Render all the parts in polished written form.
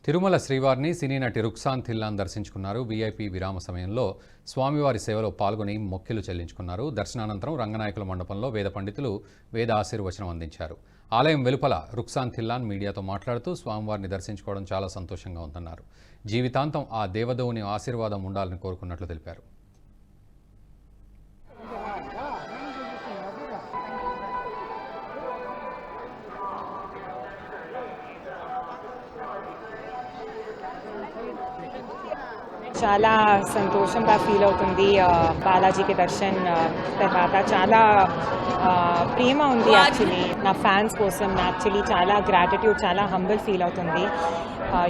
తిరుమల శ్రీవారిని సినీ నటి రుక్సాన్ థిల్లాన్ దర్శించుకున్నారు. వీఐపీ విరామ సమయంలో స్వామివారి సేవలో పాల్గొని మొక్కిలు చెల్లించుకున్నారు. దర్శనానంతరం రంగనాయకుల మండపంలో వేద పండితులు వేద ఆశీర్వచనం అందించారు. ఆలయం వెలుపల రుక్సాన్ థిల్లాన్ మీడియాతో మాట్లాడుతూ స్వామివారిని దర్శించుకోవడం చాలా సంతోషంగా ఉందన్నారు. జీవితాంతం ఆ దేవదేవుని ఆశీర్వాదం ఉండాలని కోరుకున్నట్లు తెలిపారు. చాలా సంతోషంగా ఫీల్ అవుతుంది. బాలాజీకి దర్శన్ తర్వాత చాలా ప్రేమ ఉంది. యాక్చువల్లీ నా ఫ్యాన్స్ కోసం యాక్చువల్లీ చాలా గ్రాటిట్యూడ్, చాలా హంబుల్ ఫీల్ అవుతుంది.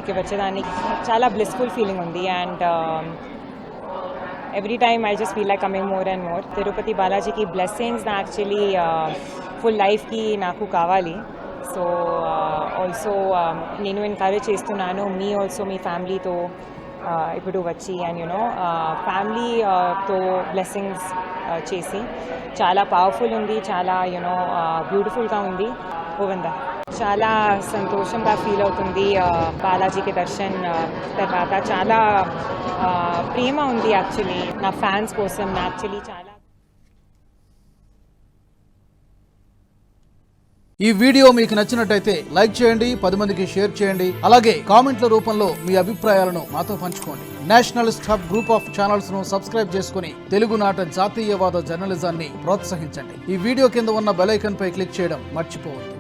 ఇక్కడ వచ్చేదానికి చాలా బ్లిస్ఫుల్ ఫీలింగ్ ఉంది. And every time I just feel like coming more and more. Tirupati బాలాజీకి బ్లెస్సింగ్స్ యాక్చువల్లీ ఫుల్ లైఫ్కి నాకు కావాలి. సో ఆల్సో నేను ఎంకరేజ్ చేస్తున్నాను మీ ఆల్సో మీ ఫ్యామిలీతో ఇప్పుడు వచ్చి అండ్ ఫ్యామిలీతో బ్లెస్సింగ్స్ చేసి చాలా పవర్ఫుల్ ఉంది, చాలా బ్యూటిఫుల్గా ఉంది. గోవిందా చాలా సంతోషంగా ఫీల్ అవుతుంది. బాలాజీకి దర్శన్ తర్వాత చాలా ప్రేమ ఉంది. యాక్చువల్లీ నా ఫ్యాన్స్ కోసం యాక్చువల్లీ చాలా. ఈ వీడియో మీకు నచ్చినట్టయితే లైక్ చేయండి, 10 మందికి షేర్ చేయండి. అలాగే కామెంట్ల రూపంలో మీ అభిప్రాయాలను మాతో పంచుకోండి. Nationalist hub group of channels ను సబ్స్క్రైబ్ చేసుకుని తెలుగునాట జాతీయవాద జర్నలిజాన్ని ప్రోత్సహించండి. ఈ వీడియో కింద ఉన్న బెల్ ఐకాన్ పై క్లిక్ చేయడం మర్చిపోవద్దు.